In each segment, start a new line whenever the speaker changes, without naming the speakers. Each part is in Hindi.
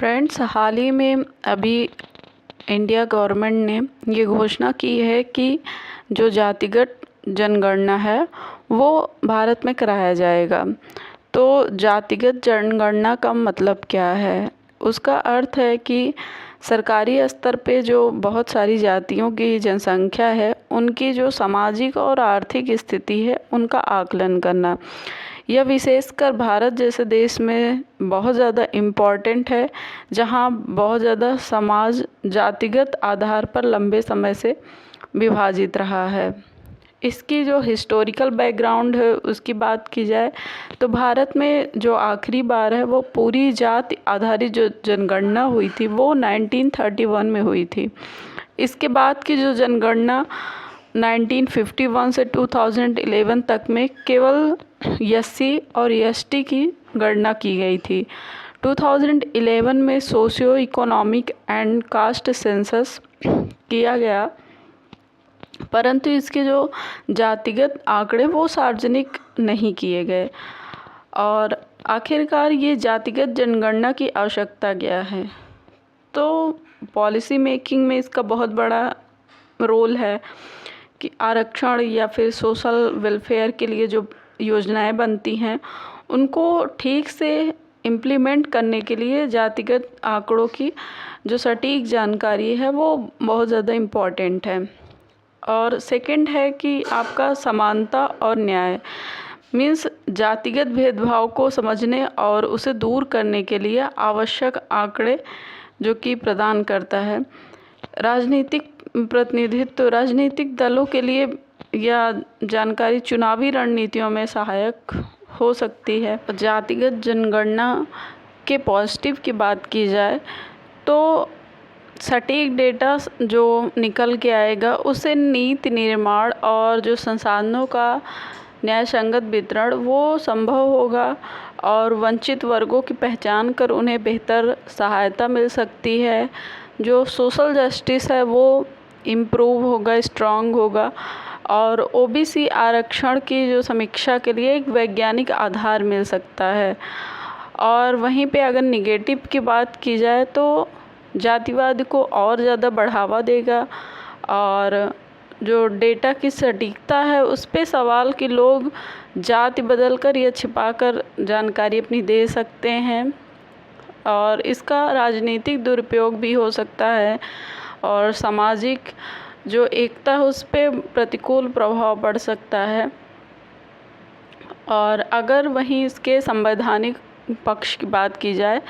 फ्रेंड्स, हाल ही में अभी इंडिया गवर्नमेंट ने ये घोषणा की है कि जो जातिगत जनगणना है वो भारत में कराया जाएगा। तो जातिगत जनगणना का मतलब क्या है? उसका अर्थ है कि सरकारी स्तर पे जो बहुत सारी जातियों की जनसंख्या है, उनकी जो सामाजिक और आर्थिक स्थिति है उनका आकलन करना। यह विशेषकर भारत जैसे देश में बहुत ज़्यादा इम्पॉर्टेंट है, जहाँ बहुत ज़्यादा समाज जातिगत आधार पर लंबे समय से विभाजित रहा है। इसकी जो हिस्टोरिकल बैकग्राउंड है उसकी बात की जाए तो भारत में जो आखिरी बार है वो पूरी जाति आधारित जो जनगणना हुई थी वो 1931 में हुई थी। इसके बाद की जो जनगणना 1951 से 2011 तक में केवल एससी और एसटी की गणना की गई थी। 2011 में socio economic and caste census किया गया, परंतु इसके जो जातिगत आंकड़े वो सार्वजनिक नहीं किए गए। और आखिरकार ये जातिगत जनगणना की आवश्यकता क्या है? तो पॉलिसी मेकिंग में इसका बहुत बड़ा रोल है कि आरक्षण या फिर सोशल वेलफेयर के लिए जो योजनाएं बनती हैं उनको ठीक से इम्प्लीमेंट करने के लिए जातिगत आंकड़ों की जो सटीक जानकारी है वो बहुत ज़्यादा इम्पॉर्टेंट है। और सेकंड है कि आपका समानता और न्याय मीन्स जातिगत भेदभाव को समझने और उसे दूर करने के लिए आवश्यक आंकड़े जो कि प्रदान करता है। राजनीतिक प्रतिनिधित्व राजनीतिक दलों के लिए यह जानकारी चुनावी रणनीतियों में सहायक हो सकती है। जातिगत जनगणना के पॉजिटिव की बात की जाए तो सटीक डेटा जो निकल के आएगा उससे नीति निर्माण और जो संसाधनों का न्याय संगत वितरण वो संभव होगा और वंचित वर्गों की पहचान कर उन्हें बेहतर सहायता मिल सकती है। जो सोशल जस्टिस है वो इम्प्रूव होगा, स्ट्रॉन्ग होगा और ओबीसी आरक्षण की जो समीक्षा के लिए एक वैज्ञानिक आधार मिल सकता है। और वहीं पे अगर निगेटिव की बात की जाए तो जातिवाद को और ज़्यादा बढ़ावा देगा और जो डेटा की सटीकता है उस पे सवाल कि लोग जाति बदलकर या छिपाकर जानकारी अपनी दे सकते हैं और इसका राजनीतिक दुरुपयोग भी हो सकता है और सामाजिक जो एकता है उस पे प्रतिकूल प्रभाव पड़ सकता है। और अगर वहीं इसके संवैधानिक पक्ष की बात की जाए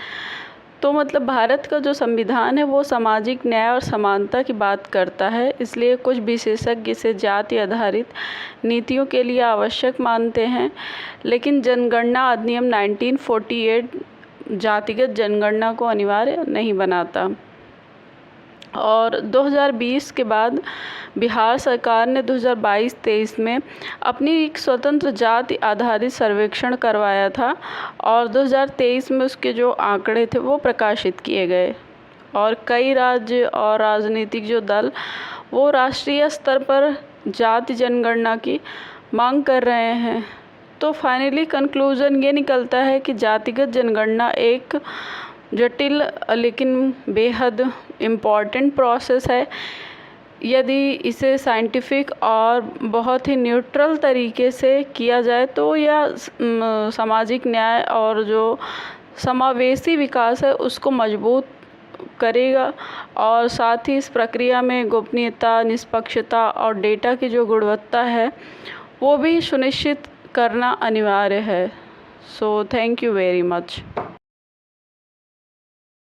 तो मतलब भारत का जो संविधान है वो सामाजिक न्याय और समानता की बात करता है, इसलिए कुछ विशेषज्ञ इसे जाति आधारित नीतियों के लिए आवश्यक मानते हैं। लेकिन जनगणना अधिनियम 1948 जातिगत जनगणना को अनिवार्य नहीं बनाता। और 2020 के बाद बिहार सरकार ने 2022-23 में अपनी एक स्वतंत्र जाति आधारित सर्वेक्षण करवाया था और 2023 में उसके जो आंकड़े थे वो प्रकाशित किए गए। और कई राज्य और राजनीतिक जो दल वो राष्ट्रीय स्तर पर जाति जनगणना की मांग कर रहे हैं। तो फाइनली कंक्लूजन ये निकलता है कि जातिगत जनगणना एक जटिल लेकिन बेहद इम्पॉर्टेंट प्रोसेस है। यदि इसे साइंटिफिक और बहुत ही न्यूट्रल तरीके से किया जाए तो यह सामाजिक न्याय और जो समावेशी विकास है उसको मजबूत करेगा और साथ ही इस प्रक्रिया में गोपनीयता, निष्पक्षता और डेटा की जो गुणवत्ता है वो भी सुनिश्चित करना अनिवार्य है। So thank you very much.